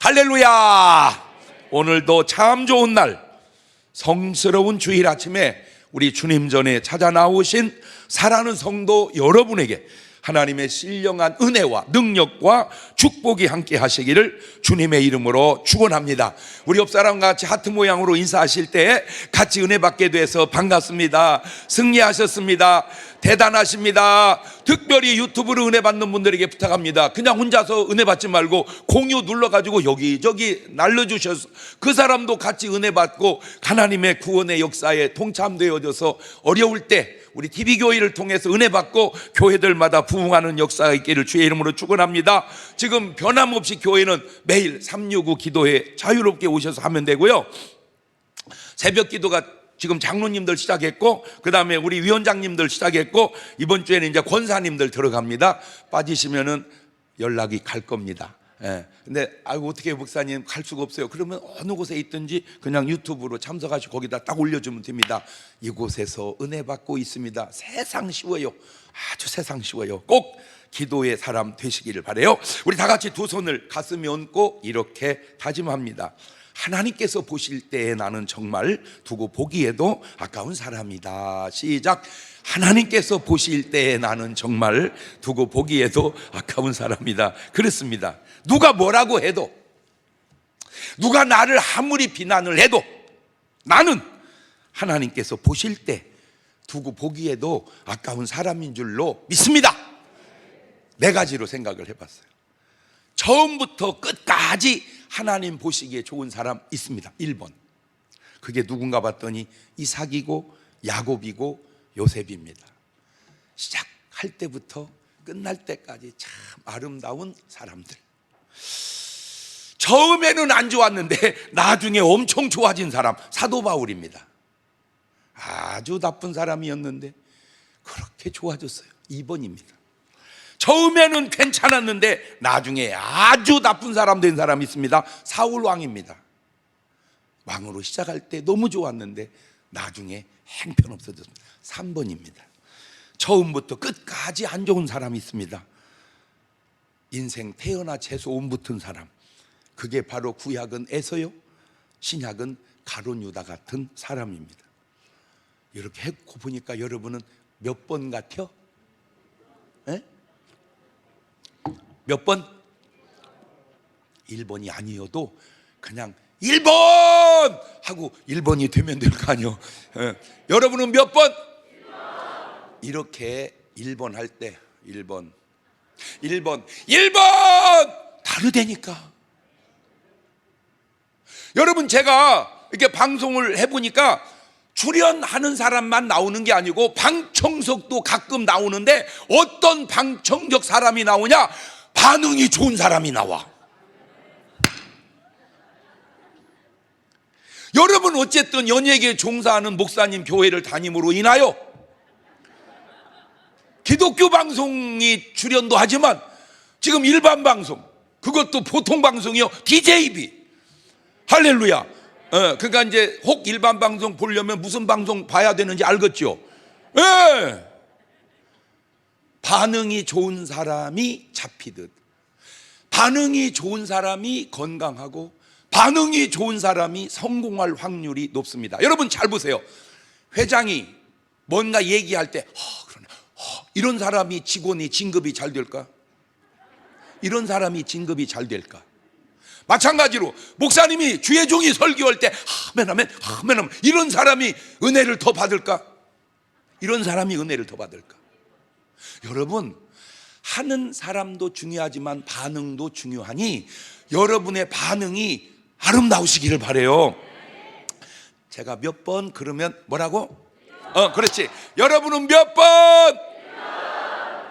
할렐루야. 오늘도 참 좋은 날, 성스러운 주일 아침에 우리 주님 전에 찾아 나오신 사랑하는 성도 여러분에게 하나님의 신령한 은혜와 능력과 축복이 함께 하시기를 주님의 이름으로 축원합니다. 우리 옆사람과 같이 하트 모양으로 인사하실 때 같이 은혜 받게 돼서 반갑습니다. 승리하셨습니다. 대단하십니다. 특별히 유튜브로 은혜 받는 분들에게 부탁합니다. 그냥 혼자서 은혜 받지 말고 공유 눌러가지고 여기저기 날려주셔서 그 사람도 같이 은혜 받고 하나님의 구원의 역사에 동참되어져서 어려울 때 우리 TV교회를 통해서 은혜 받고 교회들마다 부흥하는 역사가 있기를 주의 이름으로 축원합니다. 지금 변함없이 교회는 매일 365 기도회 자유롭게 오셔서 하면 되고요. 새벽 기도가 지금 장로님들 시작했고, 그 다음에 우리 위원장님들 시작했고, 이번 주에는 이제 권사님들 들어갑니다. 빠지시면은 연락이 갈 겁니다. 예. 근데 아이고 어떻게 목사님 갈 수가 없어요. 그러면 어느 곳에 있든지 그냥 유튜브로 참석하시고 거기다 딱 올려주면 됩니다. 이곳에서 은혜 받고 있습니다. 세상 쉬워요. 아주 세상 쉬워요. 꼭 기도의 사람 되시기를 바라요. 우리 다 같이 두 손을 가슴에 얹고 이렇게 다짐합니다. 하나님께서 보실 때에 나는 정말 두고 보기에도 아까운 사람이다. 시작. 하나님께서 보실 때에 나는 정말 두고 보기에도 아까운 사람이다. 그렇습니다. 누가 뭐라고 해도, 누가 나를 아무리 비난을 해도 나는 하나님께서 보실 때 두고 보기에도 아까운 사람인 줄로 믿습니다. 네 가지로 생각을 해봤어요. 처음부터 끝까지 하나님 보시기에 좋은 사람 있습니다. 1번. 그게 누군가 봤더니 이삭이고 야곱이고 요셉입니다. 시작할 때부터 끝날 때까지 참 아름다운 사람들. 처음에는 안 좋았는데 나중에 엄청 좋아진 사람, 사도 바울입니다. 아주 나쁜 사람이었는데 그렇게 좋아졌어요. 2번입니다. 처음에는 괜찮았는데 나중에 아주 나쁜 사람 된 사람이 있습니다. 사울 왕입니다. 왕으로 시작할 때 너무 좋았는데 나중에 행편없어졌습니다. 3번입니다. 처음부터 끝까지 안 좋은 사람이 있습니다. 인생 태어나 채소 온 붙은 사람. 그게 바로 구약은 에서요, 신약은 가룟 유다 같은 사람입니다. 이렇게 해고 보니까 여러분은 몇 번 같아요? 에? 몇 번? 1번이 아니어도 그냥 1번 하고 1번이 되면 될 거 아니에요. 여러분은 몇 번? 1번. 이렇게 1번 할 때 1번 다르다니까. 여러분, 제가 이렇게 방송을 해보니까 출연하는 사람만 나오는 게 아니고 방청석도 가끔 나오는데 어떤 방청석 사람이 나오냐? 반응이 좋은 사람이 나와. 여러분, 어쨌든 연예계에 종사하는 목사님 교회를 다님으로 인하여 기독교 방송이 출연도 하지만 지금 일반 방송, 그것도 보통 방송이요, DJB. 할렐루야. 그러니까 이제 혹 일반 방송 보려면 무슨 방송 봐야 되는지 알겠죠? 예. 반응이 좋은 사람이 잡히듯, 반응이 좋은 사람이 건강하고 반응이 좋은 사람이 성공할 확률이 높습니다. 여러분 잘 보세요. 회장이 뭔가 얘기할 때 이런 사람이 직원이 진급이 잘 될까? 이런 사람이 진급이 잘 될까? 마찬가지로 목사님이 주의 종이 설교할 때 아멘 이런 사람이 은혜를 더 받을까? 이런 사람이 은혜를 더 받을까? 여러분, 하는 사람도 중요하지만 반응도 중요하니 여러분의 반응이 아름다우시기를 바라요. 제가 몇 번 그러면 뭐라고? 그렇지. 여러분은 몇 번?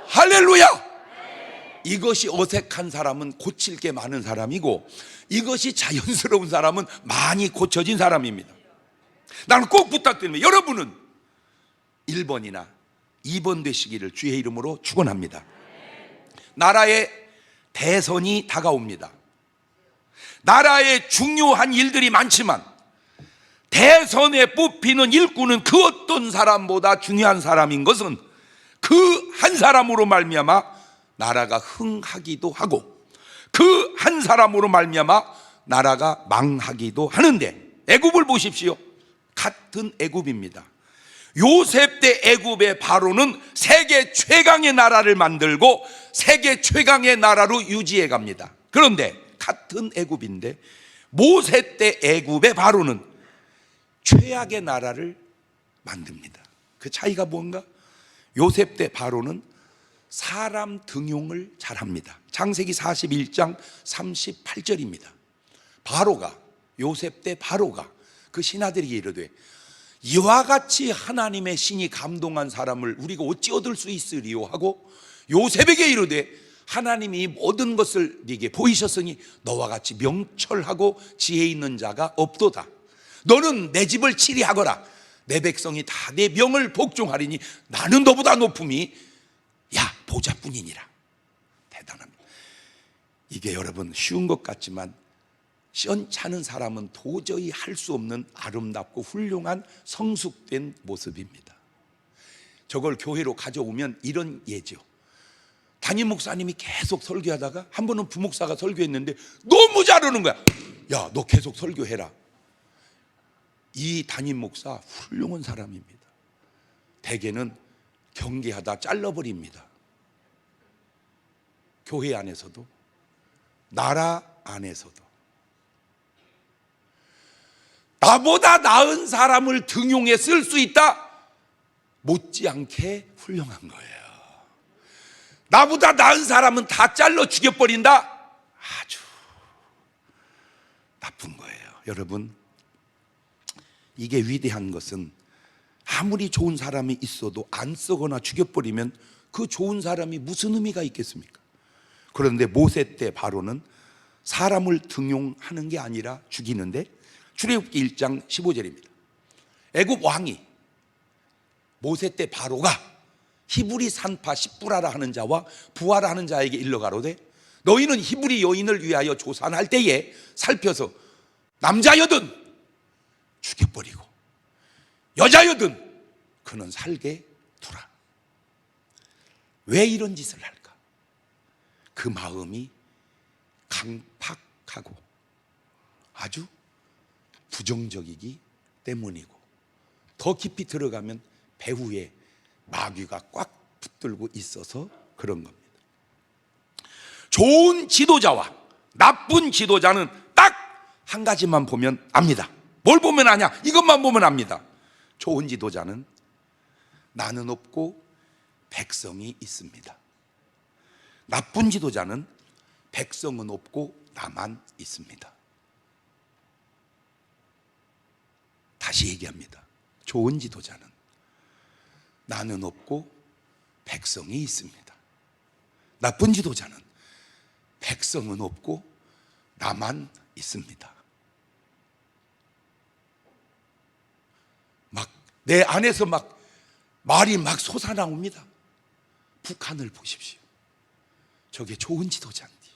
할렐루야. 이것이 어색한 사람은 고칠 게 많은 사람이고, 이것이 자연스러운 사람은 많이 고쳐진 사람입니다. 나는 꼭 부탁드립니다. 여러분은 1번이나 2번 되시기를 주의 이름으로 축원합니다. 나라의 대선이 다가옵니다. 나라에 중요한 일들이 많지만 대선에 뽑히는 일꾼은 그 어떤 사람보다 중요한 사람인 것은 그 한 사람으로 말미암아 나라가 흥하기도 하고 그 한 사람으로 말미암아 나라가 망하기도 하는데, 애굽을 보십시오. 같은 애굽입니다. 요셉 때 애굽의 바로는 세계 최강의 나라를 만들고 세계 최강의 나라로 유지해 갑니다. 그런데 같은 애굽인데 모세 때 애굽의 바로는 최악의 나라를 만듭니다. 그 차이가 뭔가? 요셉 때 바로는 사람 등용을 잘합니다. 창세기 41장 38절입니다. 바로가, 요셉 때 바로가 그 신하들에게 이르되 이와 같이 하나님의 신이 감동한 사람을 우리가 어찌 얻을 수 있으리요 하고 요셉에게 이르되 하나님이 모든 것을 네게 보이셨으니 너와 같이 명철하고 지혜 있는 자가 없도다. 너는 내 집을 치리하거라. 내 백성이 다 내 명을 복종하리니 나는 너보다 높음이 야 보좌뿐이니라. 대단합니다. 이게 여러분 쉬운 것 같지만 시원찮은 사람은 도저히 할 수 없는 아름답고 훌륭한 성숙된 모습입니다. 저걸 교회로 가져오면 이런 예죠. 담임 목사님이 계속 설교하다가 한 번은 부목사가 설교했는데 너무 잘하는 거야. 야, 너 계속 설교해라. 이 담임 목사 훌륭한 사람입니다. 대개는 경계하다 잘라버립니다. 교회 안에서도 나라 안에서도 나보다 나은 사람을 등용해 쓸 수 있다? 못지않게 훌륭한 거예요. 나보다 나은 사람은 다 잘라 죽여버린다? 아주 나쁜 거예요. 여러분, 이게 위대한 것은 아무리 좋은 사람이 있어도 안 쓰거나 죽여버리면 그 좋은 사람이 무슨 의미가 있겠습니까? 그런데 모세 때 바로는 사람을 등용하는 게 아니라 죽이는데, 출애굽기 1장 15절입니다. 애굽 왕이 모세 때 바로가 히브리 산파 십부라라 하는 자와 부하라 하는 자에게 일러가로되 너희는 히브리 여인을 위하여 조산할 때에 살펴서 남자여든 죽여버리고 여자여든 그는 살게 두라. 왜 이런 짓을 할까? 그 마음이 강팍하고 아주 부정적이기 때문이고, 더 깊이 들어가면 배후에 마귀가 꽉 붙들고 있어서 그런 겁니다. 좋은 지도자와 나쁜 지도자는 딱 한 가지만 보면 압니다. 뭘 보면 아냐? 이것만 보면 압니다. 좋은 지도자는 나는 없고 백성이 있습니다. 나쁜 지도자는 백성은 없고 나만 있습니다. 다시 얘기합니다. 좋은 지도자는 나는 없고 백성이 있습니다. 나쁜 지도자는 백성은 없고 나만 있습니다. 막 내 안에서 막 말이 막 솟아나옵니다. 북한을 보십시오. 저게 좋은 지도자인지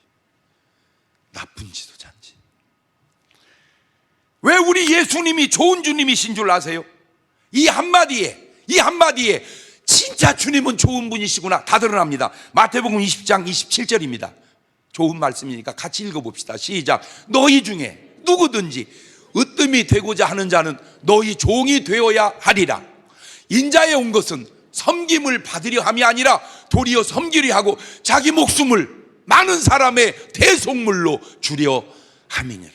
나쁜 지도자인지. 왜 우리 예수님이 좋은 주님이신 줄 아세요? 이 한마디에 진짜 주님은 좋은 분이시구나 다 드러납니다. 마태복음 20장 27절입니다. 좋은 말씀이니까 같이 읽어봅시다. 시작. 너희 중에 누구든지 으뜸이 되고자 하는 자는 너희 종이 되어야 하리라. 인자에 온 것은 섬김을 받으려 함이 아니라 도리어 섬기려 하고 자기 목숨을 많은 사람의 대속물로 주려 함이니라.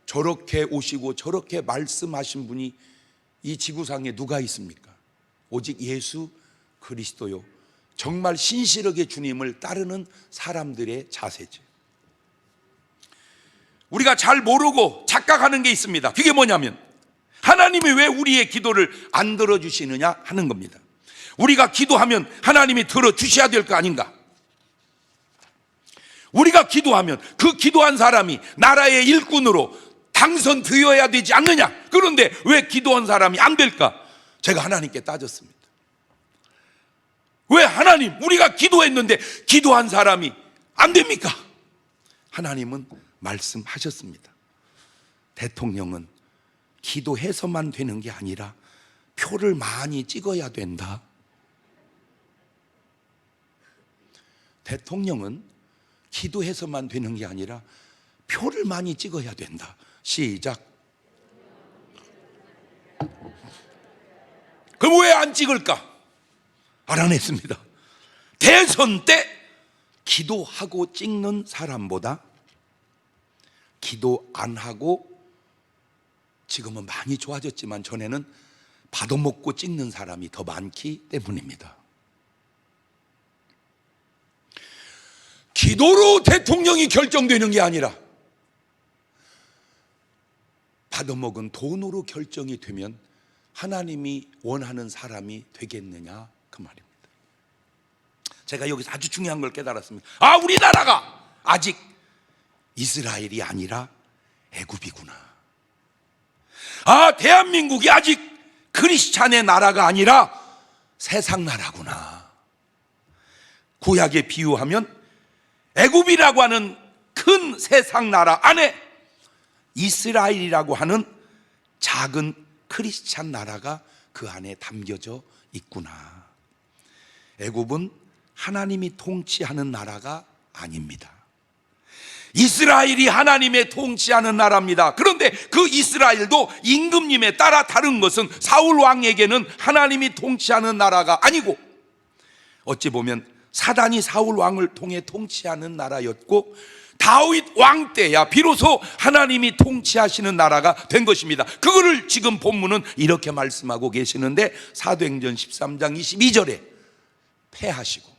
저렇게 오시고 저렇게 말씀하신 분이 이 지구상에 누가 있습니까? 오직 예수 그리스도요. 정말 신실하게 주님을 따르는 사람들의 자세죠. 우리가 잘 모르고 착각하는 게 있습니다. 그게 뭐냐면 하나님이 왜 우리의 기도를 안 들어주시느냐 하는 겁니다. 우리가 기도하면 하나님이 들어주셔야 될 거 아닌가? 우리가 기도하면 그 기도한 사람이 나라의 일꾼으로 당선되어야 되지 않느냐? 그런데 왜 기도한 사람이 안 될까? 제가 하나님께 따졌습니다. 왜 하나님, 우리가 기도했는데 기도한 사람이 안 됩니까? 하나님은 말씀하셨습니다. 대통령은 기도해서만 되는 게 아니라 표를 많이 찍어야 된다. 대통령은 기도해서만 되는 게 아니라 표를 많이 찍어야 된다. 시작. 그럼 왜 안 찍을까? 알아냈습니다. 대선 때 기도하고 찍는 사람보다 기도 안 하고, 지금은 많이 좋아졌지만 전에는 받아먹고 찍는 사람이 더 많기 때문입니다. 기도로 대통령이 결정되는 게 아니라 받아먹은 돈으로 결정이 되면 하나님이 원하는 사람이 되겠느냐, 그 말입니다. 제가 여기서 아주 중요한 걸 깨달았습니다. 우리나라가 아직 이스라엘이 아니라 애굽이구나. 대한민국이 아직 크리스찬의 나라가 아니라 세상 나라구나. 구약에 비유하면 애굽이라고 하는 큰 세상 나라 안에 이스라엘이라고 하는 작은 크리스찬 나라가 그 안에 담겨져 있구나. 애굽은 하나님이 통치하는 나라가 아닙니다. 이스라엘이 하나님의 통치하는 나라입니다. 그런데 그 이스라엘도 임금님에 따라 다른 것은 사울 왕에게는 하나님이 통치하는 나라가 아니고, 어찌 보면 사단이 사울 왕을 통해 통치하는 나라였고, 다윗 왕 때야 비로소 하나님이 통치하시는 나라가 된 것입니다. 그거를 지금 본문은 이렇게 말씀하고 계시는데, 사도행전 13장 22절에 패하시고,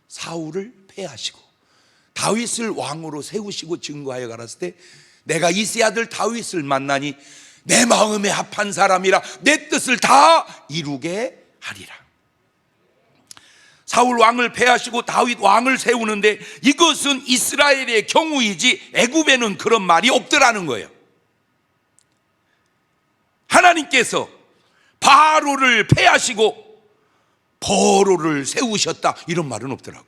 사울을 패하시고 다윗을 왕으로 세우시고 증거하여 가라사대 때, 내가 이세 아들 다윗을 만나니 내 마음에 합한 사람이라 내 뜻을 다 이루게 하리라. 사울 왕을 패하시고 다윗 왕을 세우는데 이것은 이스라엘의 경우이지 애굽에는 그런 말이 없더라는 거예요. 하나님께서 바로를 패하시고 버로를 세우셨다, 이런 말은 없더라고.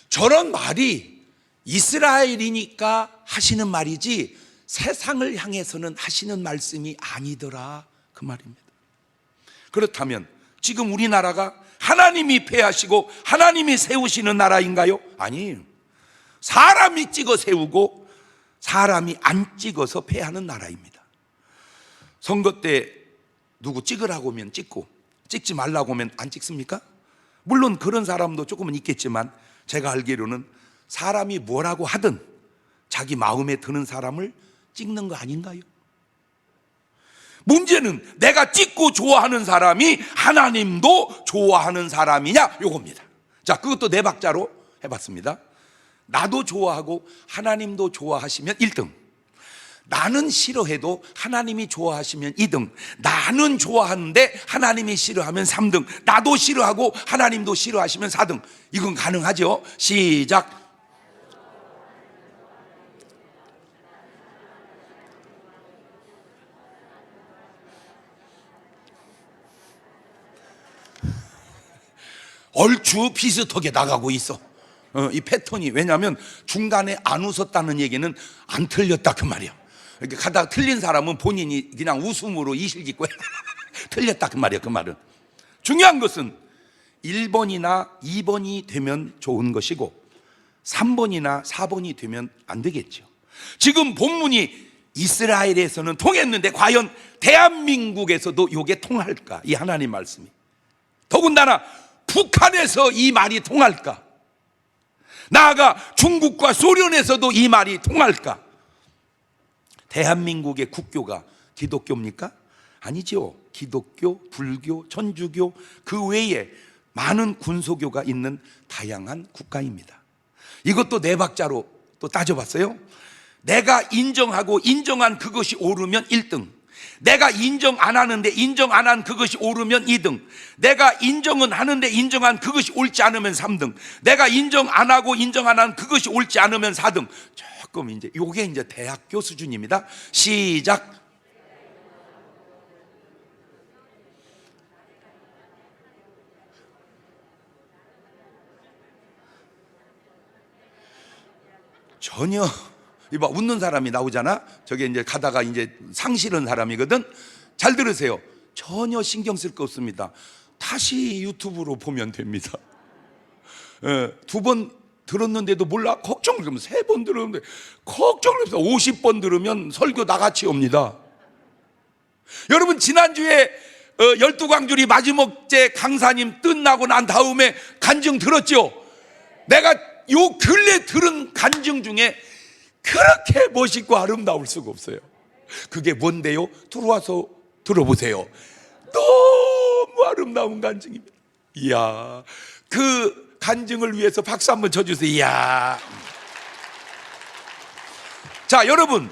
저런 말이 이스라엘이니까 하시는 말이지 세상을 향해서는 하시는 말씀이 아니더라, 그 말입니다. 그렇다면 지금 우리나라가 하나님이 패하시고 하나님이 세우시는 나라인가요? 아니에요. 사람이 찍어 세우고 사람이 안 찍어서 패하는 나라입니다. 선거 때 누구 찍으라고 하면 찍고 찍지 말라고 하면 안 찍습니까? 물론 그런 사람도 조금은 있겠지만 제가 알기로는 사람이 뭐라고 하든 자기 마음에 드는 사람을 찍는 거 아닌가요? 문제는 내가 찍고 좋아하는 사람이 하나님도 좋아하는 사람이냐, 요겁니다. 자, 그것도 네 박자로 해봤습니다. 나도 좋아하고 하나님도 좋아하시면 1등, 나는 싫어해도 하나님이 좋아하시면 2등, 나는 좋아하는데 하나님이 싫어하면 3등, 나도 싫어하고 하나님도 싫어하시면 4등. 이건 가능하죠? 시작. 얼추 비슷하게 나가고 있어. 이 패턴이. 왜냐하면 중간에 안 웃었다는 얘기는 안 틀렸다, 그 말이야. 이렇게 가다가 틀린 사람은 본인이 그냥 웃음으로 이실직고 틀렸다, 그 말이야. 그 말은 중요한 것은 1번이나 2번이 되면 좋은 것이고 3번이나 4번이 되면 안 되겠죠. 지금 본문이 이스라엘에서는 통했는데 과연 대한민국에서도 이게 통할까? 이 하나님 말씀이. 더군다나 북한에서 이 말이 통할까? 나아가 중국과 소련에서도 이 말이 통할까? 대한민국의 국교가 기독교입니까? 아니죠. 기독교, 불교, 천주교, 그 외에 많은 군소교가 있는 다양한 국가입니다. 이것도 네 박자로 또 따져봤어요. 내가 인정하고 인정한 그것이 옳으면 1등, 내가 인정 안 하는데 인정 안 한 그것이 옳으면 2등, 내가 인정은 하는데 인정한 그것이 옳지 않으면 3등, 내가 인정 안 하고 인정 안 한 그것이 옳지 않으면 4등. 조금 이제 요게 이제 대학교 수준입니다. 시작. 전혀, 이봐, 웃는 사람이 나오잖아. 저게 이제 가다가 이제 상실한 사람이거든. 잘 들으세요. 전혀 신경 쓸 거 없습니다. 다시 유튜브로 보면 됩니다. 두 번 들었는데도 몰라? 걱정을 그러면 3번 들었는데 걱정을 해서 50번 들으면 설교 나같이 옵니다. 여러분, 지난주에 12광주리 마지막째 강사님 끝나고 난 다음에 간증 들었죠? 내가 요 근래 들은 간증 중에 그렇게 멋있고 아름다울 수가 없어요. 그게 뭔데요? 들어와서 들어보세요. 너무 아름다운 간증입니다. 이야, 그 간증을 위해서 박수 한번 쳐주세요. 이야. 자, 여러분,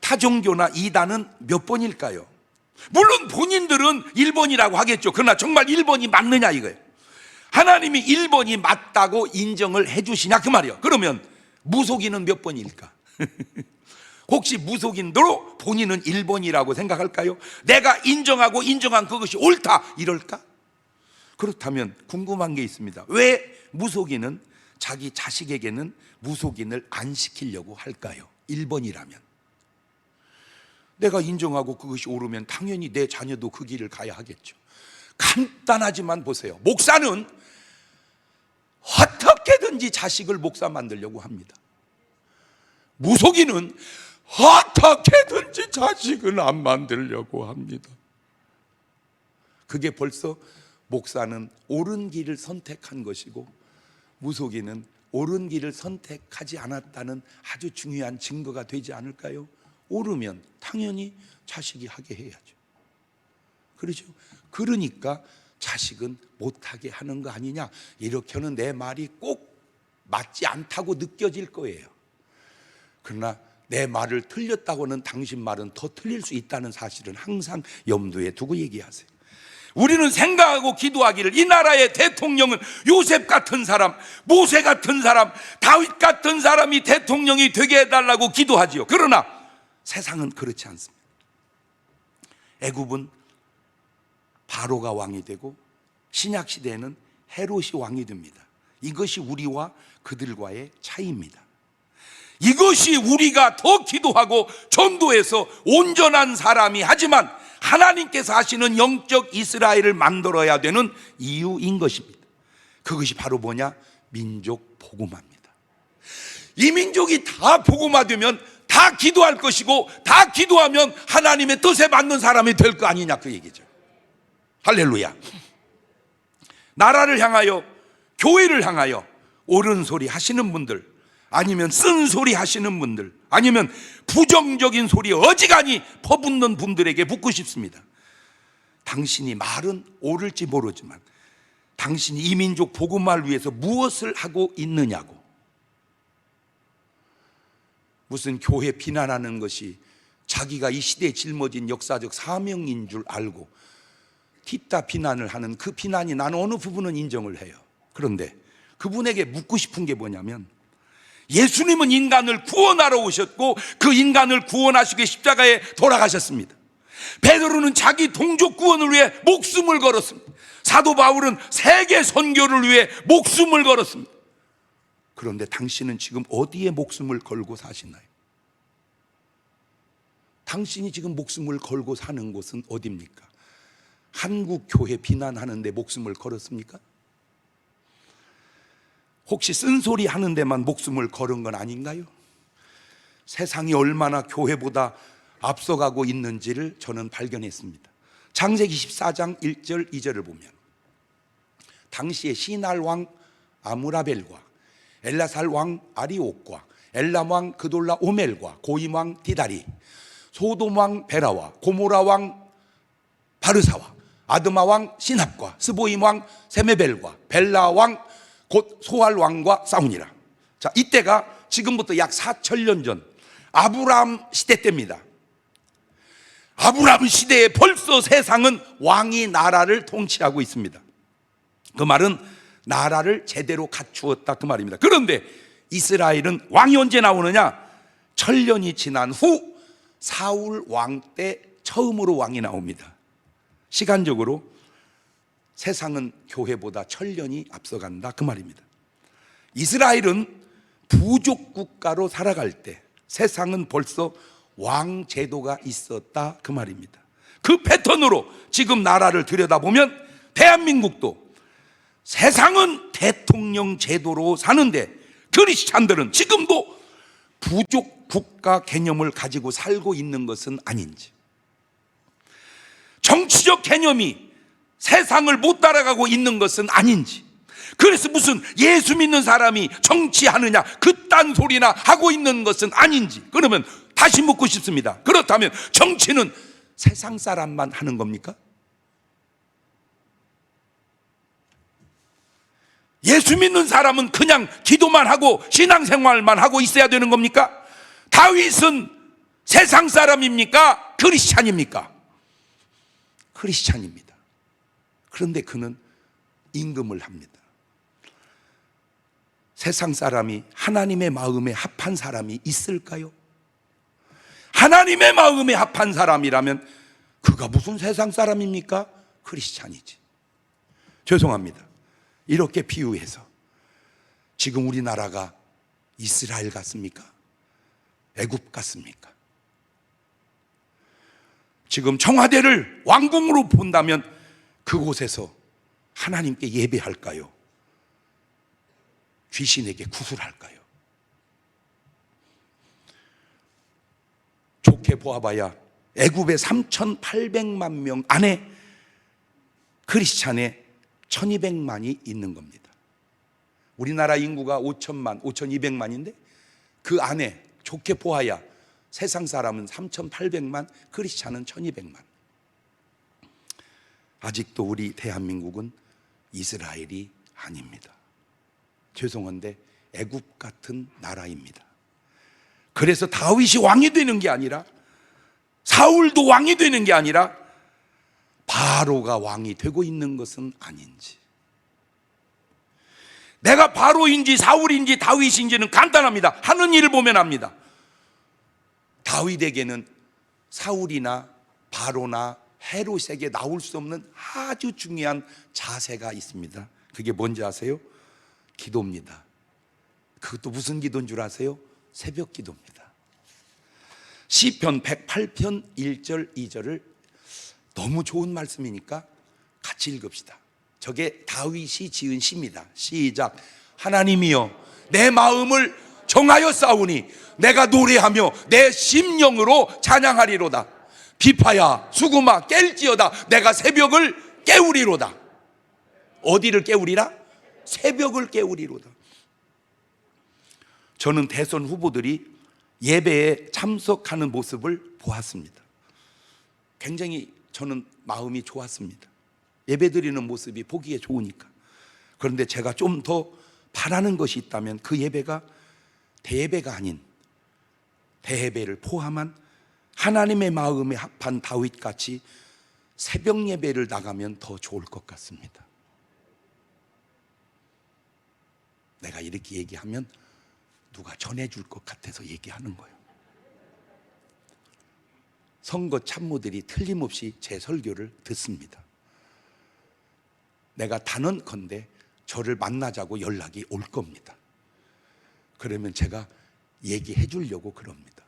타종교나 이단은 몇 번일까요? 물론 본인들은 1번이라고 하겠죠. 그러나 정말 1번이 맞느냐 이거예요. 하나님이 1번이 맞다고 인정을 해주시냐 그 말이에요. 그러면 무속인은 몇 번일까? 혹시 무속인도 본인은 1번이라고 생각할까요? 내가 인정하고 인정한 그것이 옳다 이럴까? 그렇다면 궁금한 게 있습니다. 왜 무속인은 자기 자식에게는 무속인을 안 시키려고 할까요? 1번이라면. 내가 인정하고 그것이 옳으면 당연히 내 자녀도 그 길을 가야 하겠죠. 간단하지만 보세요. 목사는 어떻게든지 자식을 목사 만들려고 합니다. 무속인은 어떻게든지 자식은 안 만들려고 합니다. 그게 벌써 목사는 옳은 길을 선택한 것이고 무속인은 옳은 길을 선택하지 않았다는 아주 중요한 증거가 되지 않을까요? 옳으면 당연히 자식이 하게 해야죠. 그렇죠? 그러니까 자식은 못하게 하는 거 아니냐, 이렇게는 내 말이 꼭 맞지 않다고 느껴질 거예요. 그러나 내 말을 틀렸다고는 당신 말은 더 틀릴 수 있다는 사실은 항상 염두에 두고 얘기하세요. 우리는 생각하고 기도하기를 이 나라의 대통령은 요셉 같은 사람, 모세 같은 사람, 다윗 같은 사람이 대통령이 되게 해달라고 기도하지요. 그러나 세상은 그렇지 않습니다. 애굽은 바로가 왕이 되고 신약 시대에는 헤롯이 왕이 됩니다. 이것이 우리와 그들과의 차이입니다. 이것이 우리가 더 기도하고 전도해서 온전한 사람이 하지만 하나님께서 하시는 영적 이스라엘을 만들어야 되는 이유인 것입니다. 그것이 바로 뭐냐? 민족 복음화입니다. 이 민족이 다 복음화되면 다 기도할 것이고 다 기도하면 하나님의 뜻에 맞는 사람이 될 거 아니냐 그 얘기죠. 할렐루야. 나라를 향하여, 교회를 향하여 옳은 소리 하시는 분들, 아니면 쓴소리 하시는 분들, 아니면 부정적인 소리 어지간히 퍼붓는 분들에게 묻고 싶습니다. 당신이 말은 옳을지 모르지만 당신이 이 민족 복음화를 위해서 무엇을 하고 있느냐고. 무슨 교회 비난하는 것이 자기가 이 시대에 짊어진 역사적 사명인 줄 알고 뒷다 비난을 하는 그 비난이 나는 어느 부분은 인정을 해요. 그런데 그분에게 묻고 싶은 게 뭐냐면, 예수님은 인간을 구원하러 오셨고 그 인간을 구원하시기 위해 십자가에 돌아가셨습니다. 베드로는 자기 동족 구원을 위해 목숨을 걸었습니다. 사도 바울은 세계 선교를 위해 목숨을 걸었습니다. 그런데 당신은 지금 어디에 목숨을 걸고 사시나요? 당신이 지금 목숨을 걸고 사는 곳은 어디입니까? 한국 교회 비난하는 데 목숨을 걸었습니까? 혹시 쓴소리 하는 데만 목숨을 걸은 건 아닌가요? 세상이 얼마나 교회보다 앞서가고 있는지를 저는 발견했습니다. 창세기 14장 1절 2절을 보면 당시에 시날 왕 아무라벨과 엘라살 왕 아리옥과 엘람 왕 그돌라 오멜과 고임 왕 디다리, 소돔 왕 베라와 고모라 왕 바르사와 아드마 왕 시납과 스보임 왕 세메벨과 벨라 왕 곧 소알 왕과 싸우니라. 자, 이때가 지금부터 약 4,000년 전 아브라함 시대 때입니다. 아브라함 시대에 벌써 세상은 왕이 나라를 통치하고 있습니다. 그 말은 나라를 제대로 갖추었다 그 말입니다. 그런데 이스라엘은 왕이 언제 나오느냐? 1,000년이 지난 후 사울 왕 때 처음으로 왕이 나옵니다. 시간적으로 세상은 교회보다 1,000년이 앞서간다 그 말입니다. 이스라엘은 부족 국가로 살아갈 때 세상은 벌써 왕 제도가 있었다 그 말입니다. 그 패턴으로 지금 나라를 들여다보면 대한민국도 세상은 대통령 제도로 사는데 크리스찬들은 지금도 부족 국가 개념을 가지고 살고 있는 것은 아닌지, 정치적 개념이 세상을 못 따라가고 있는 것은 아닌지, 그래서 무슨 예수 믿는 사람이 정치하느냐 그딴 소리나 하고 있는 것은 아닌지, 그러면 다시 묻고 싶습니다. 그렇다면 정치는 세상 사람만 하는 겁니까? 예수 믿는 사람은 그냥 기도만 하고 신앙생활만 하고 있어야 되는 겁니까? 다윗은 세상 사람입니까? 크리스찬입니까? 크리스찬입니다. 그런데 그는 임금을 합니다. 세상 사람이 하나님의 마음에 합한 사람이 있을까요? 하나님의 마음에 합한 사람이라면 그가 무슨 세상 사람입니까? 크리스찬이지. 죄송합니다. 이렇게 비유해서 지금 우리나라가 이스라엘 같습니까? 애굽 같습니까? 지금 청와대를 왕궁으로 본다면 그곳에서 하나님께 예배할까요? 귀신에게 구술할까요? 좋게 보아봐야 애굽에 3,800만 명 안에 크리스찬의 1,200만이 있는 겁니다. 우리나라 인구가 5천만, 5,200만인데 그 안에 좋게 보아야 세상 사람은 3,800만, 크리스찬은 1,200만. 아직도 우리 대한민국은 이스라엘이 아닙니다. 죄송한데 애굽 같은 나라입니다. 그래서 다윗이 왕이 되는 게 아니라, 사울도 왕이 되는 게 아니라 바로가 왕이 되고 있는 것은 아닌지. 내가 바로인지 사울인지 다윗인지는 간단합니다. 하는 일을 보면 압니다. 다윗에게는 사울이나 바로나 헤롯에게 나올 수 없는 아주 중요한 자세가 있습니다. 그게 뭔지 아세요? 기도입니다. 그것도 무슨 기도인 줄 아세요? 새벽 기도입니다. 시편 108편 1절 2절을 너무 좋은 말씀이니까 같이 읽읍시다. 저게 다윗이 지은 시입니다. 시작. 하나님이여 내 마음을 정하여 싸우니 내가 노래하며 내 심령으로 찬양하리로다. 비파야 수구마 깰지어다. 내가 새벽을 깨우리로다. 어디를 깨우리라? 새벽을 깨우리로다. 저는 대선 후보들이 예배에 참석하는 모습을 보았습니다. 굉장히 저는 마음이 좋았습니다. 예배 드리는 모습이 보기에 좋으니까. 그런데 제가 좀 더 바라는 것이 있다면 그 예배가 대예배가 아닌 대예배를 포함한 하나님의 마음에 합한 다윗같이 새벽 예배를 나가면 더 좋을 것 같습니다. 내가 이렇게 얘기하면 누가 전해줄 것 같아서 얘기하는 거예요. 선거 참모들이 틀림없이 제 설교를 듣습니다. 내가 단언컨대 저를 만나자고 연락이 올 겁니다. 그러면 제가 얘기해 주려고 그럽니다.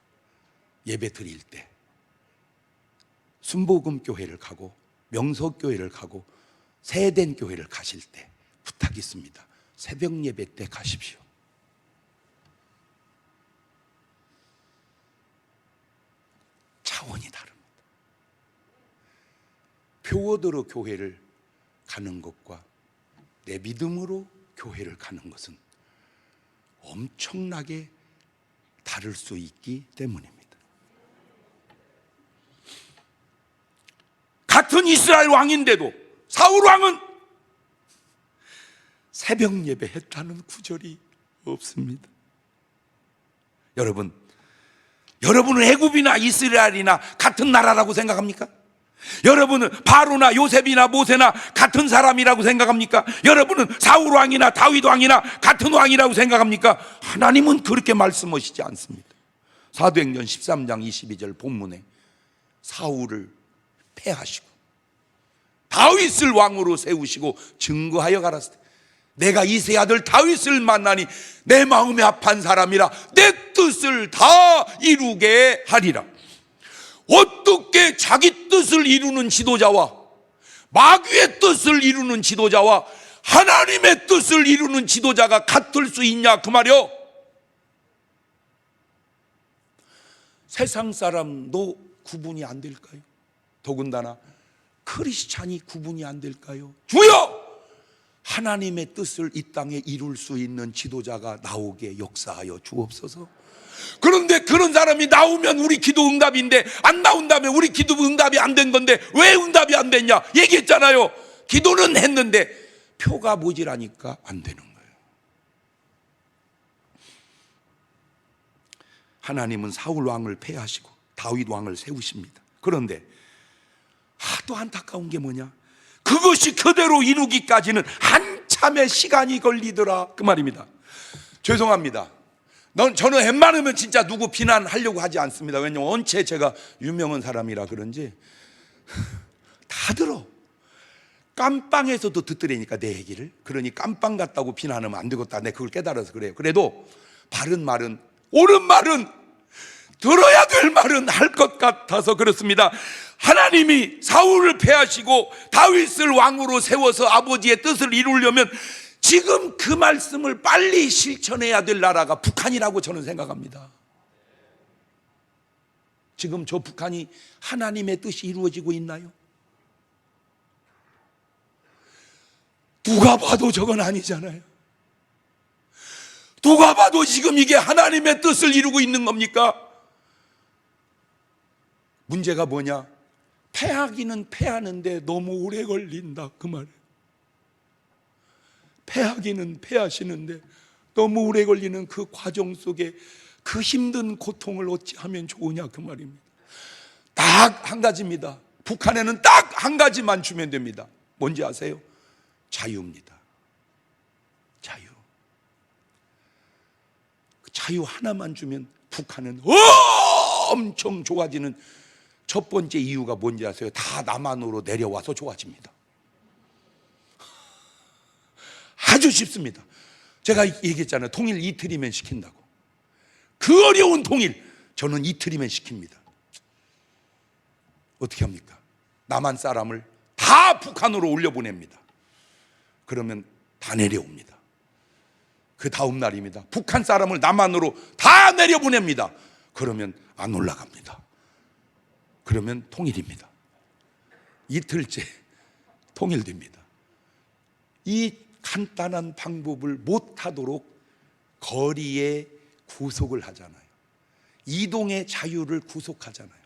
예배 드릴 때 순복음 교회를 가고 명석 교회를 가고 세된 교회를 가실 때 부탁 있습니다. 새벽 예배 때 가십시오. 차원이 다릅니다. 표어대로 교회를 가는 것과 내 믿음으로 교회를 가는 것은 엄청나게 다를 수 있기 때문입니다. 같은 이스라엘 왕인데도 사울 왕은 새벽 예배 했다는 구절이 없습니다. 여러분은 애굽이나 이스라엘이나 같은 나라라고 생각합니까? 여러분은 바로나 요셉이나 모세나 같은 사람이라고 생각합니까? 여러분은 사울 왕이나 다윗 왕이나 같은 왕이라고 생각합니까? 하나님은 그렇게 말씀하시지 않습니다. 사도행전 13장 22절 본문에 사울을 패하시고 다윗을 왕으로 세우시고 증거하여 가라사대 내가 이새 아들 다윗을 만나니 내 마음에 합한 사람이라 내 뜻을 다 이루게 하리라. 어떻게 자기 뜻을 이루는 지도자와 마귀의 뜻을 이루는 지도자와 하나님의 뜻을 이루는 지도자가 같을 수 있냐 그 말이요. 세상 사람도 구분이 안 될까요? 더군다나 크리스찬이 구분이 안 될까요? 주여! 하나님의 뜻을 이 땅에 이룰 수 있는 지도자가 나오게 역사하여 주옵소서. 그런데 그런 사람이 나오면 우리 기도 응답인데, 안 나온다면 우리 기도 응답이 안 된 건데 왜 응답이 안 됐냐 얘기했잖아요. 기도는 했는데 표가 모자라니까 안 되는 거예요. 하나님은 사울 왕을 패하시고 다윗 왕을 세우십니다. 그런데 또 안타까운 게 뭐냐, 그것이 그대로 이루기까지는 한참의 시간이 걸리더라 그 말입니다. 죄송합니다. 저는 웬만하면 진짜 누구 비난하려고 하지 않습니다. 왜냐하면 원체 제가 유명한 사람이라 그런지 다 들어. 깜빵에서도 듣더라니까 내 얘기를. 그러니 깜빵 같다고 비난하면 안 되겠다, 내가 그걸 깨달아서 그래요. 그래도 바른 말은, 옳은 말은, 들어야 될 말은 할 것 같아서 그렇습니다. 하나님이 사울을 패하시고 다윗을 왕으로 세워서 아버지의 뜻을 이루려면 지금 그 말씀을 빨리 실천해야 될 나라가 북한이라고 저는 생각합니다. 지금 저 북한이 하나님의 뜻이 이루어지고 있나요? 누가 봐도 저건 아니잖아요. 누가 봐도 지금 이게 하나님의 뜻을 이루고 있는 겁니까? 문제가 뭐냐? 패하기는 패하는데 너무 오래 걸린다 그 말이에요. 패하기는 패하시는데 너무 오래 걸리는 그 과정 속에 그 힘든 고통을 어찌하면 좋으냐 그 말입니다. 딱 한 가지입니다. 북한에는 딱 한 가지만 주면 됩니다. 뭔지 아세요? 자유입니다. 자유. 자유 하나만 주면 북한은 엄청 좋아지는 첫 번째 이유가 뭔지 아세요? 다 남한으로 내려와서 좋아집니다. 아주 쉽습니다. 제가 얘기했잖아요. 통일 이틀이면 시킨다고. 그 어려운 통일 저는 이틀이면 시킵니다. 어떻게 합니까? 남한 사람을 다 북한으로 올려보냅니다. 그러면 다 내려옵니다. 그 다음 날입니다. 북한 사람을 남한으로 다 내려보냅니다. 그러면 안 올라갑니다. 그러면 통일입니다. 이틀째 통일됩니다. 이 간단한 방법을 못하도록 거리에 구속을 하잖아요. 이동의 자유를 구속하잖아요.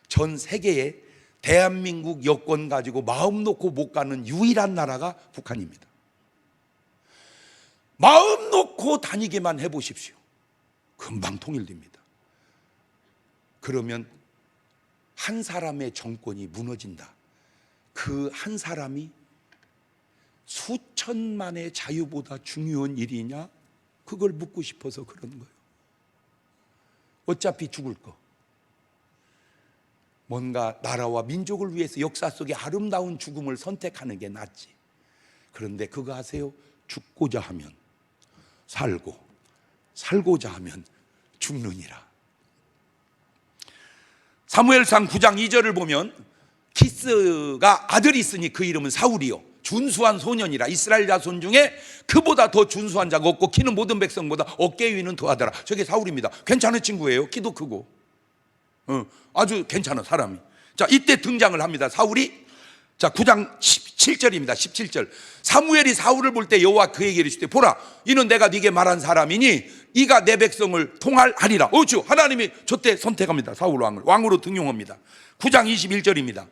전 세계에 대한민국 여권 가지고 마음 놓고 못 가는 유일한 나라가 북한입니다. 마음 놓고 다니기만 해보십시오. 금방 통일됩니다. 그러면 한 사람의 정권이 무너진다. 그 한 사람이 수천만의 자유보다 중요한 일이냐? 그걸 묻고 싶어서 그런 거예요. 어차피 죽을 거. 뭔가 나라와 민족을 위해서 역사 속에 아름다운 죽음을 선택하는 게 낫지. 그런데 그거 아세요? 죽고자 하면 살고, 살고자 하면 죽느니라. 사무엘상 9장 2절을 보면 키스가 아들이 있으니 그 이름은 사울이요 준수한 소년이라. 이스라엘 자손 중에 그보다 더 준수한 자가 없고 키는 모든 백성보다 어깨 위는 더하더라. 저게 사울입니다. 괜찮은 친구예요. 키도 크고 아주 괜찮은 사람이. 자, 이때 등장을 합니다. 사울이. 자, 9장 17절입니다. 17절. 사무엘이 사울을 볼 때 여호와 그에게 이르시되 보라, 이는 내가 네게 말한 사람이니 이가 내 백성을 통할하리라. 어쭈, 하나님이 저때 선택합니다. 사울 왕을 왕으로 등용합니다. 9장 21절입니다.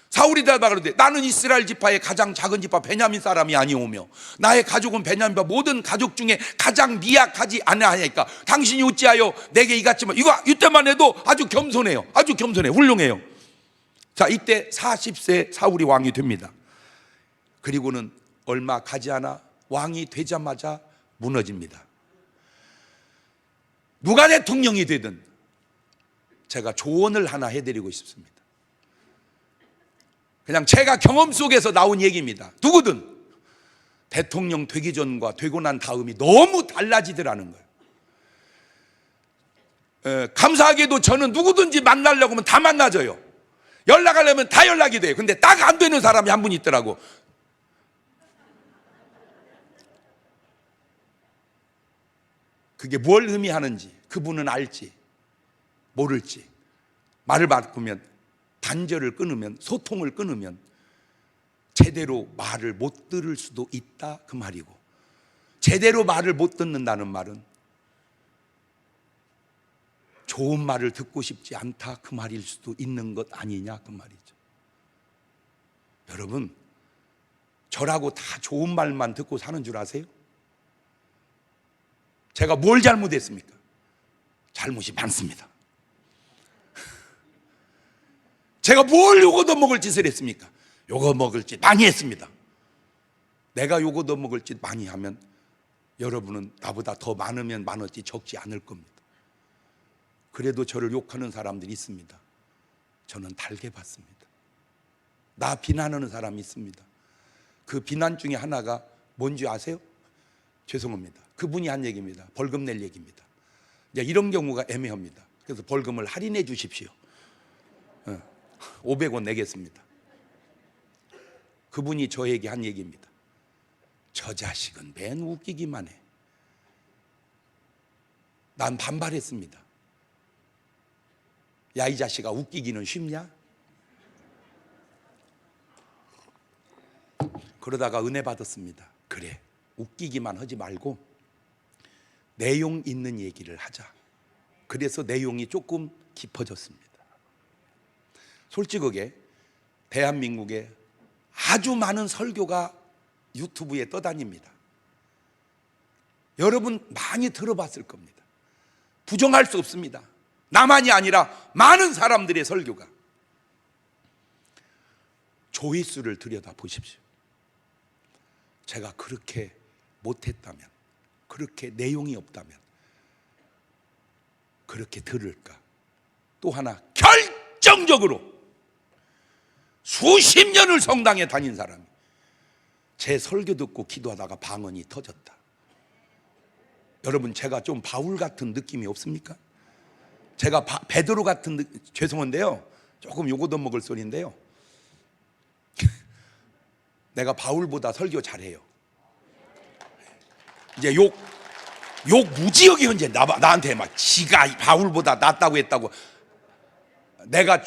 사울이 대답하되 나는 이스라엘 지파의 가장 작은 지파 베냐민 사람이 아니오며 나의 가족은 베냐민 파 모든 가족 중에 가장 미약하지 아니하니까 당신이 어찌하여 내게 이같지만. 이때만 해도 아주 겸손해요. 아주 겸손해, 훌륭해요. 자, 이때 40세 사울이 왕이 됩니다. 그리고는 얼마 가지 않아 왕이 되자마자 무너집니다. 누가 대통령이 되든 제가 조언을 하나 해드리고 싶습니다. 그냥 제가 경험 속에서 나온 얘기입니다. 누구든 대통령 되기 전과 되고 난 다음이 너무 달라지더라는 거예요. 감사하게도 저는 누구든지 만나려고 하면 다 만나져요. 연락하려면 다 연락이 돼요. 근데 딱 안 되는 사람이 한 분 있더라고. 그게 뭘 의미하는지 그분은 알지 모를지, 말을 바꾸면, 단절을 끊으면, 소통을 끊으면 제대로 말을 못 들을 수도 있다 그 말이고, 제대로 말을 못 듣는다는 말은 좋은 말을 듣고 싶지 않다 그 말일 수도 있는 것 아니냐 그 말이죠. 여러분, 저라고 다 좋은 말만 듣고 사는 줄 아세요? 제가 뭘 잘못했습니까? 잘못이 많습니다. 제가 뭘 요거 먹을 짓을 했습니까? 요거 먹을 짓 많이 했습니다. 내가 요거 먹을 짓 많이 하면 여러분은 나보다 더 많으면 많았지 적지 않을 겁니다. 그래도 저를 욕하는 사람들이 있습니다. 저는 달게 받습니다. 나 비난하는 사람이 있습니다. 그 비난 중에 하나가 뭔지 아세요? 죄송합니다. 그분이 한 얘기입니다. 벌금 낼 얘기입니다. 이제 이런 경우가 애매합니다. 그래서 벌금을 할인해 주십시오. 500원 내겠습니다. 그분이 저에게 한 얘기입니다. 저 자식은 맨 웃기기만 해. 난 반발했습니다. 야, 이 자식아, 웃기기는 쉽냐? 그러다가 은혜 받았습니다. 그래, 웃기기만 하지 말고 내용 있는 얘기를 하자. 그래서 내용이 조금 깊어졌습니다. 솔직하게 대한민국에 아주 많은 설교가 유튜브에 떠다닙니다. 여러분 많이 들어봤을 겁니다. 부정할 수 없습니다. 나만이 아니라 많은 사람들의 설교가. 조회수를 들여다 보십시오. 제가 그렇게 못했다면, 그렇게 내용이 없다면 그렇게 들을까? 또 하나, 결정적으로 수십 년을 성당에 다닌 사람이 제 설교 듣고 기도하다가 방언이 터졌다. 여러분, 제가 좀 바울 같은 느낌이 없습니까? 제가 베드로 같은 죄송한데요, 조금 요거도 먹을 소리인데요, 내가 바울보다 설교 잘해요. 이제 욕 무지하게 현재 나한테 막 지가 바울보다 낫다고 했다고. 내가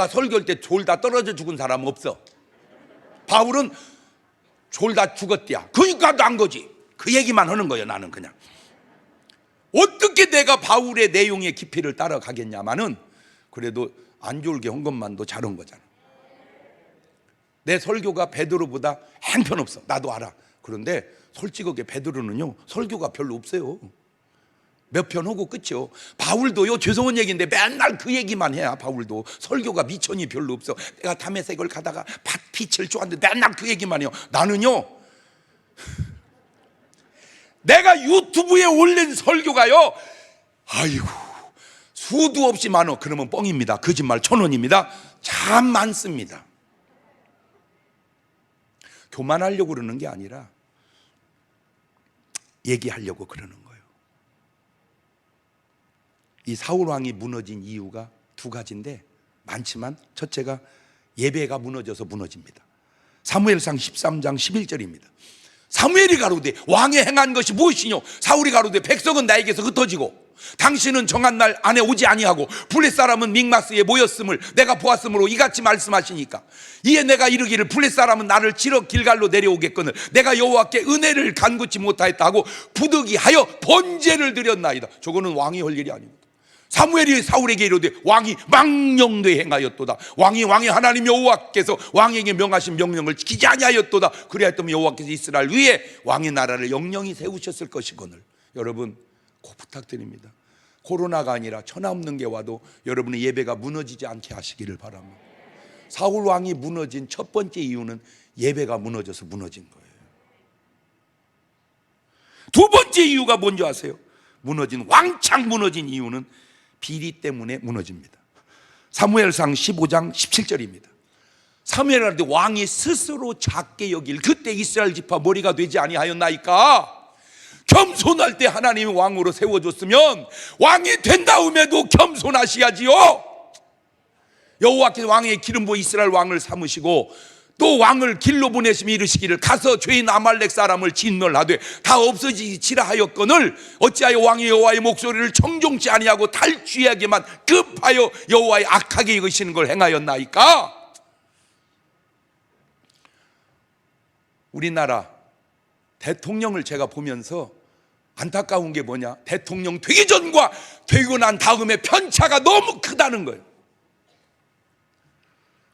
설교할 때 졸다 떨어져 죽은 사람은 없어. 바울은 졸다 죽었대야. 그러니까 난 거지. 그 얘기만 하는 거예요. 나는 그냥 어떻게 내가 바울의 내용의 깊이를 따라가겠냐마는, 그래도 안 졸게 한 것만도 잘한 거잖아. 내 설교가 베드로보다 형편없어, 나도 알아. 그런데 솔직하게 베드로는요 설교가 별로 없어요. 몇 편 하고 끝이요. 바울도요, 죄송한 얘기인데 맨날 그 얘기만 해야. 바울도 설교가 미천이 별로 없어. 내가 다메섹을 가다가 빛을 쫓았는데 맨날 그 얘기만 해요. 나는요, 내가 유튜브에 올린 설교가요, 아이고 수도 없이 많어. 그러면 뻥입니다. 거짓말 1000원입니다. 참 많습니다. 교만하려고 그러는 게 아니라 얘기하려고 그러는 거예요. 이 사울왕이 무너진 이유가 두 가지인데 많지만, 첫째가 예배가 무너져서 무너집니다. 사무엘상 13장 11절입니다. 사무엘이 가로되 왕의 행한 것이 무엇이뇨? 사울이 가로되 백성은 나에게서 흩어지고 당신은 정한 날 안에 오지 아니하고 블레 사람은 믹마스에 모였음을 내가 보았으므로 이같이 말씀하시니까, 이에 내가 이르기를 블레 사람은 나를 치러 길갈로 내려오겠거늘 내가 여호와께 은혜를 간구치 못하였다 하고 부득이하여 번제를 드렸나이다. 저거는 왕이 할 일이 아닙니다. 사무엘이 사울에게 이르되 왕이 망령되이 행하였도다. 왕이 하나님 여호와께서 왕에게 명하신 명령을 지키지 아니하였도다. 그리하였더니 여호와께서 이스라엘 위에 왕의 나라를 영영히 세우셨을 것이거늘. 여러분 꼭 부탁드립니다. 코로나가 아니라 천하 없는 게 와도 여러분의 예배가 무너지지 않게 하시기를 바랍니다. 사울 왕이 무너진 첫 번째 이유는 예배가 무너져서 무너진 거예요. 두 번째 이유가 뭔지 아세요? 왕창 무너진 이유는 비리 때문에 무너집니다. 사무엘상 15장 17절입니다. 사무엘 할 때 왕이 스스로 작게 여길 그때 이스라엘 지파 머리가 되지 아니하였나이까. 겸손할 때 하나님이 왕으로 세워줬으면 왕이 된 다음에도 겸손하셔야지요. 여호와께서 왕의 기름 부어 이스라엘 왕을 삼으시고 또 왕을 길로 보내시며 이르시기를 가서 죄인 아말렉 사람을 진멸하되 다 없어지지라 하였거늘 어찌하여 왕이 여호와의 목소리를 청종치 아니하고 탈취하게만 급하여 여호와의 악하게 여기시는 걸 행하였나이까. 우리나라 대통령을 제가 보면서 안타까운 게 뭐냐, 대통령 되기 전과 되고 난 다음에 편차가 너무 크다는 거예요.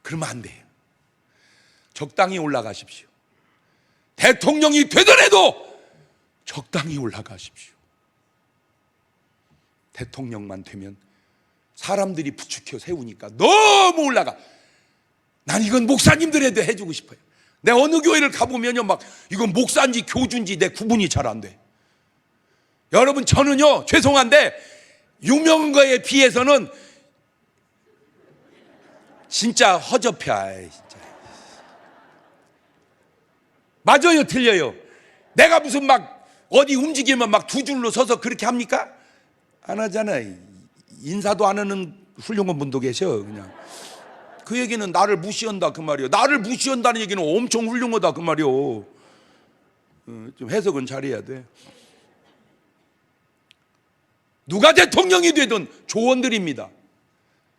그러면 안 돼요. 적당히 올라가십시오. 대통령이 되더라도 적당히 올라가십시오. 대통령만 되면 사람들이 부추겨 세우니까 너무 올라가. 난 이건 목사님들에도 해주고 싶어요. 내 어느 교회를 가보면요, 막 이건 목사인지 교주인지 내 구분이 잘 안 돼. 여러분, 저는요, 죄송한데 유명한 거에 비해서는 진짜 허접해. 진짜. 맞아요, 틀려요? 내가 무슨 막 어디 움직이면 막 두 줄로 서서 그렇게 합니까? 안 하잖아요. 인사도 안 하는 훌륭한 분도 계셔. 그냥 그 얘기는 나를 무시한다 그 말이요. 나를 무시한다는 얘기는 엄청 훌륭하다 그 말이요. 좀 해석은 잘해야 돼. 누가 대통령이 되든 조언드립니다.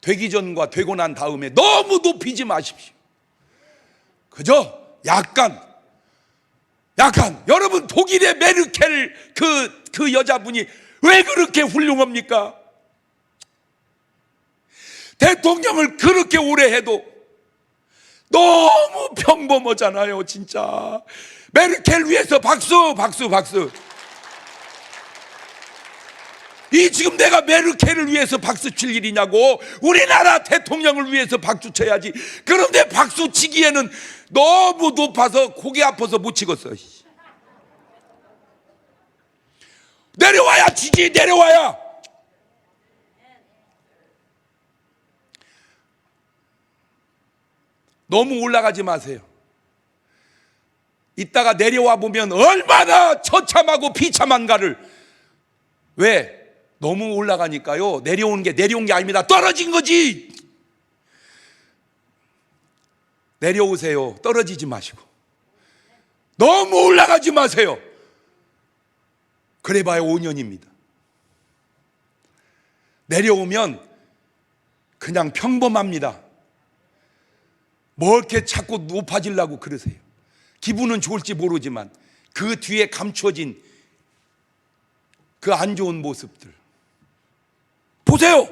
되기 전과 되고 난 다음에 너무 높이지 마십시오. 그저 약간 여러분, 독일의 메르켈 그 여자분이 왜 그렇게 훌륭합니까? 대통령을 그렇게 오래 해도 너무 평범하잖아요. 진짜 메르켈 위해서 박수. 이 지금 내가 메르켈을 위해서 박수 칠 일이냐고. 우리나라 대통령을 위해서 박수 쳐야지. 그런데 박수 치기에는 너무 높아서 고개 아파서 못 치겠어. 내려와야 치지, 내려와야. 너무 올라가지 마세요. 이따가 내려와 보면 얼마나 처참하고 비참한가를. 왜? 너무 올라가니까요, 내려온 게 아닙니다. 떨어진 거지. 내려오세요. 떨어지지 마시고. 너무 올라가지 마세요. 그래봐야 5년입니다. 내려오면 그냥 평범합니다. 뭐 이렇게 자꾸 높아지려고 그러세요. 기분은 좋을지 모르지만 그 뒤에 감춰진 그 안 좋은 모습들 보세요.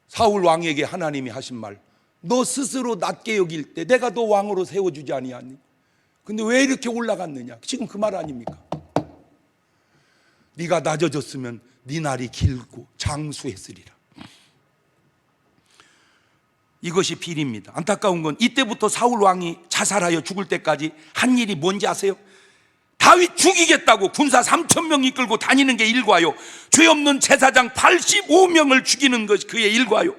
사울 왕에게 하나님이 하신 말, 너 스스로 낮게 여길 때 내가 너 왕으로 세워주지 아니하니? 근데 왜 이렇게 올라갔느냐? 지금 그 말 아닙니까? 네가 낮아졌으면 네 날이 길고 장수했으리라. 이것이 비리입니다. 안타까운 건 이때부터 사울 왕이 자살하여 죽을 때까지 한 일이 뭔지 아세요? 다윗 죽이겠다고 군사 3,000명 이끌고 다니는 게 일과요. 죄 없는 제사장 85명을 죽이는 것이 그의 일과요.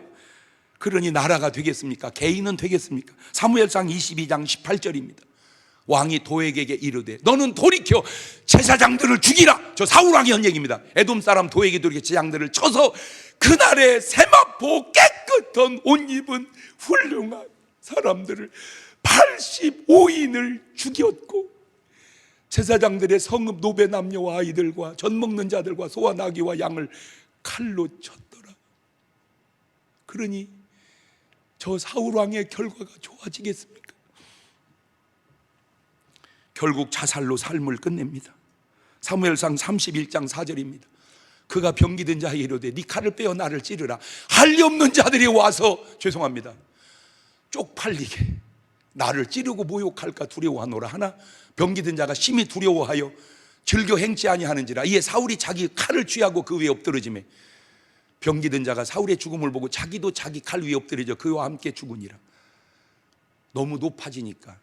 그러니 나라가 되겠습니까? 개인은 되겠습니까? 사무엘상 22장 18절입니다. 왕이 도액에게 이르되 너는 돌이켜 제사장들을 죽이라. 저 사울 왕이 한 얘기입니다. 에돔 사람 도액이 돌이켜 제사장들을 쳐서 그날의 세마포 깨끗한 옷 입은 훌륭한 사람들을 85인을 죽였고 제사장들의 성읍 노베 남녀와 아이들과 젖 먹는 자들과 소와 나귀와 양을 칼로 쳤더라. 그러니 저 사울 왕의 결과가 좋아지겠습니까? 결국 자살로 삶을 끝냅니다. 사무엘상 31장 4절입니다. 그가 병기든 자에게 이르되 네 칼을 빼어 나를 찌르라. 할 리 없는 자들이 와서 죄송합니다, 쪽팔리게 나를 찌르고 모욕할까 두려워하노라 하나 병기든 자가 심히 두려워하여 즐겨 행치 아니하는지라. 이에 사울이 자기 칼을 취하고 그 위에 엎드러지매 병기든 자가 사울의 죽음을 보고 자기도 자기 칼 위에 엎드려져 그와 함께 죽으니라. 너무 높아지니까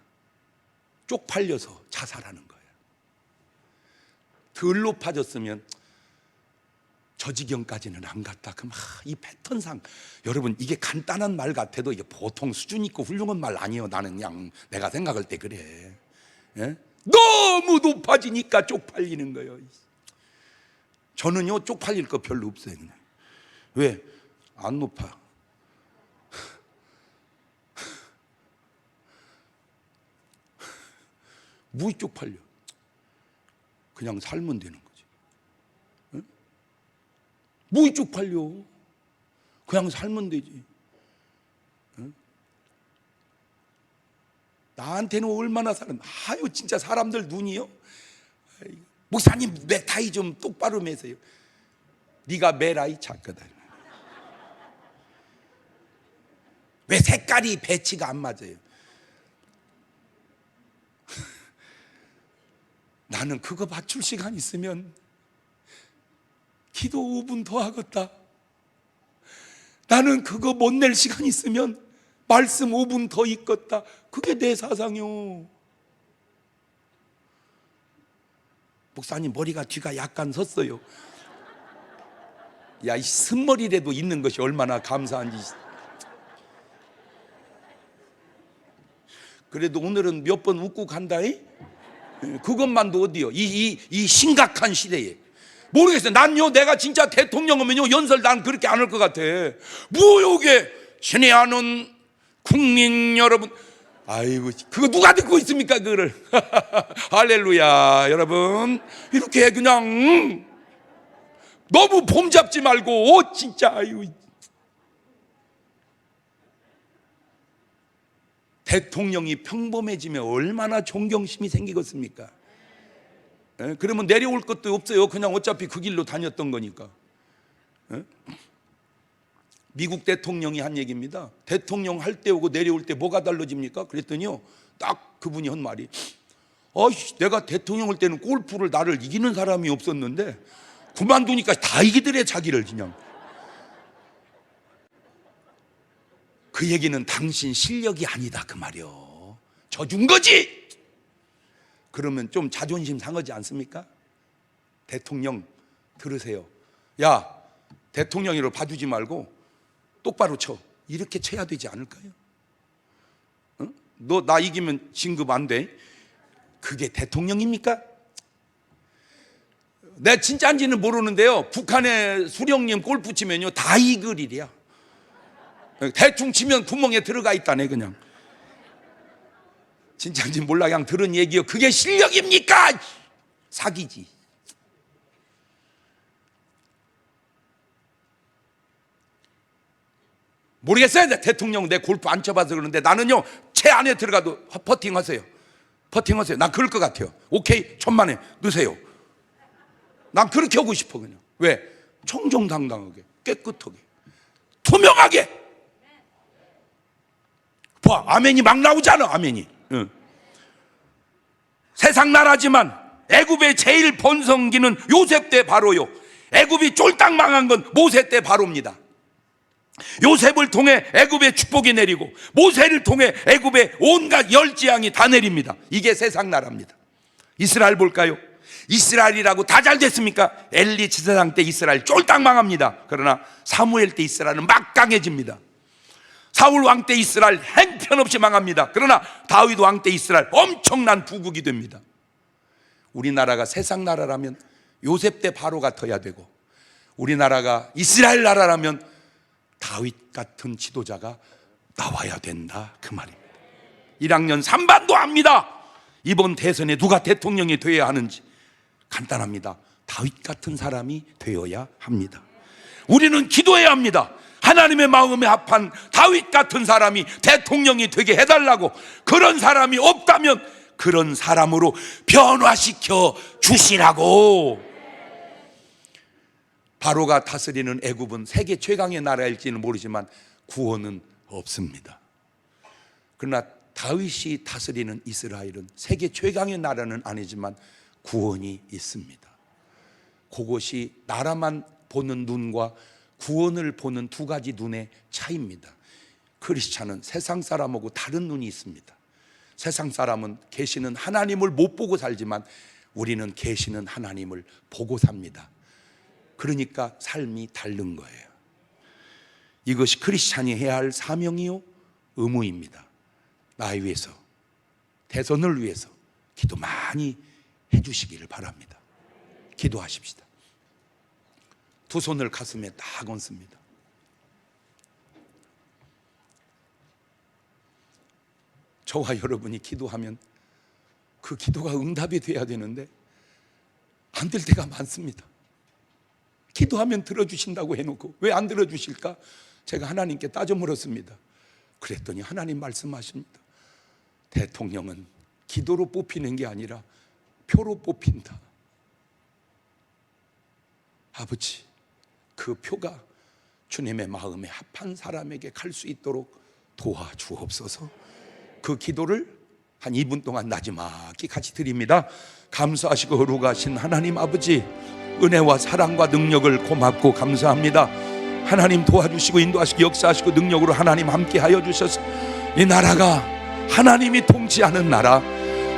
쪽팔려서 자살하는 거예요. 덜 높아졌으면 저 지경까지는 안 갔다. 그럼 이 패턴상 여러분 이게 간단한 말 같아도 이게 보통 수준 있고 훌륭한 말 아니에요. 나는 그냥 내가 생각할 때 그래. 예? 너무 높아지니까 쪽팔리는 거예요. 저는요 쪽팔릴 거 별로 없어요. 그냥. 왜? 안 높아. 뭐 쪽팔려. 그냥 살면 되는 거지. 응? 뭐 쪽팔려. 그냥 살면 되지. 응? 나한테는 얼마나 사람, 아유 진짜 사람들 눈이요. 목사님 넥타이 좀 똑바로 매세요. 네가 매라이 작거든. 왜 색깔이 배치가 안 맞아요? 나는 그거 맞출 시간 있으면 기도 5분 더 하겠다. 나는 그거 못 낼 시간 있으면 말씀 5분 더 읽겠다. 그게 내 사상이요. 목사님 머리가 뒤가 약간 섰어요. 야, 이 쓴머리라도 있는 것이 얼마나 감사한지. 그래도 오늘은 몇 번 웃고 간다이? 그것만도 어디요? 이 심각한 시대에. 모르겠어요. 난요, 내가 진짜 대통령 하면요, 연설 난 그렇게 안 할 것 같아. 뭐, 요게, 신의 아는 국민 여러분. 아이고, 그거 누가 듣고 있습니까, 그거를. 할렐루야, 여러분. 이렇게 그냥, 너무 폼 잡지 말고, 진짜, 아이고. 대통령이 평범해지면 얼마나 존경심이 생기겠습니까? 그러면 내려올 것도 없어요. 그냥 어차피 그 길로 다녔던 거니까. 미국 대통령이 한 얘기입니다. 대통령 할 때 오고 내려올 때 뭐가 달라집니까? 그랬더니요, 딱 그분이 한 말이, 내가 대통령 할 때는 골프를 나를 이기는 사람이 없었는데 그만두니까 다 이기더래, 자기를. 그냥 그 얘기는 당신 실력이 아니다 그 말이요. 져준 거지. 그러면 좀 자존심 상하지 않습니까? 대통령 들으세요. 야, 대통령이로 봐주지 말고 똑바로 쳐. 이렇게 쳐야 되지 않을까요? 응? 너 나 이기면 진급 안 돼. 그게 대통령입니까? 내 진짜인지는 모르는데요, 북한의 수령님 골프 치면요 다 이글이래요. 대충 치면 구멍에 들어가 있다네. 그냥 진짜인지 몰라, 그냥 들은 얘기요. 그게 실력입니까? 사기지. 모르겠어요. 대통령 내 골프 안 쳐봐서 그러는데 나는요, 채 안에 들어가도 퍼팅하세요. 퍼팅하세요. 난 그럴 것 같아요. 오케이, 천만에 넣으세요. 난 그렇게 하고 싶어. 그냥 왜? 청정당당하게, 깨끗하게, 투명하게. 봐, 아멘이 막 나오잖아. 아멘이. 응. 세상 나라지만 애굽의 제일 번성기는 요셉 때 바로요. 애굽이 쫄딱 망한 건 모세 때 바로입니다. 요셉을 통해 애굽의 축복이 내리고 모세를 통해 애굽의 온갖 열재앙이 다 내립니다. 이게 세상 나라입니다. 이스라엘 볼까요? 이스라엘이라고 다 잘 됐습니까? 엘리 지사장 때 이스라엘 쫄딱 망합니다. 그러나 사무엘 때 이스라엘은 막 강해집니다. 사울 왕 때 이스라엘 행편없이 망합니다. 그러나 다윗 왕 때 이스라엘 엄청난 부국이 됩니다. 우리나라가 세상 나라라면 요셉 때 바로가 터야 되고, 우리나라가 이스라엘 나라라면 다윗 같은 지도자가 나와야 된다 그 말입니다. 1학년 3반도 압니다. 이번 대선에 누가 대통령이 되어야 하는지. 간단합니다. 다윗 같은 사람이 되어야 합니다. 우리는 기도해야 합니다. 하나님의 마음에 합한 다윗 같은 사람이 대통령이 되게 해달라고. 그런 사람이 없다면 그런 사람으로 변화시켜 주시라고. 바로가 다스리는 애굽은 세계 최강의 나라일지는 모르지만 구원은 없습니다. 그러나 다윗이 다스리는 이스라엘은 세계 최강의 나라는 아니지만 구원이 있습니다. 그것이 나라만 보는 눈과 구원을 보는 두 가지 눈의 차이입니다. 크리스찬은 세상 사람하고 다른 눈이 있습니다. 세상 사람은 계시는 하나님을 못 보고 살지만 우리는 계시는 하나님을 보고 삽니다. 그러니까 삶이 다른 거예요. 이것이 크리스찬이 해야 할 사명이요 의무입니다. 나를 위해서, 대선을 위해서 기도 많이 해주시기를 바랍니다. 기도하십시다. 두 손을 가슴에 딱 얹습니다. 저와 여러분이 기도하면 그 기도가 응답이 돼야 되는데 안 될 때가 많습니다. 기도하면 들어주신다고 해놓고 왜 안 들어주실까? 제가 하나님께 따져 물었습니다. 그랬더니 하나님 말씀하십니다. 대통령은 기도로 뽑히는 게 아니라 표로 뽑힌다. 아버지, 그 표가 주님의 마음에 합한 사람에게 갈 수 있도록 도와주옵소서. 그 기도를 한 2분 동안 나지막히 같이 드립니다. 감사하시고 거룩하신 하나님 아버지, 은혜와 사랑과 능력을 고맙고 감사합니다. 하나님 도와주시고 인도하시고 역사하시고 능력으로 하나님 함께하여 주셔서 이 나라가 하나님이 통치하는 나라,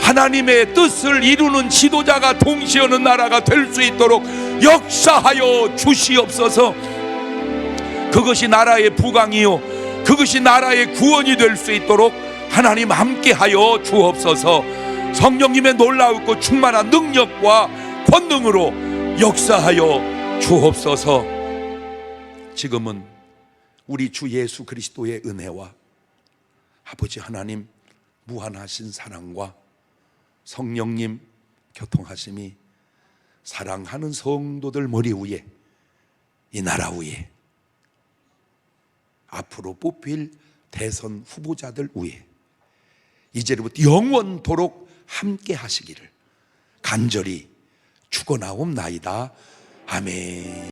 하나님의 뜻을 이루는 지도자가 통치하는 나라가 될 수 있도록 역사하여 주시옵소서. 그것이 나라의 부강이요 그것이 나라의 구원이 될 수 있도록 하나님 함께하여 주옵소서. 성령님의 놀라우고 충만한 능력과 권능으로 역사하여 주옵소서. 지금은 우리 주 예수 그리스도의 은혜와 아버지 하나님 무한하신 사랑과 성령님 교통하심이 사랑하는 성도들 머리 위에, 이 나라 위에, 앞으로 뽑힐 대선 후보자들 위에 이제부터 영원토록 함께 하시기를 간절히 축원하옵나이다. 아멘.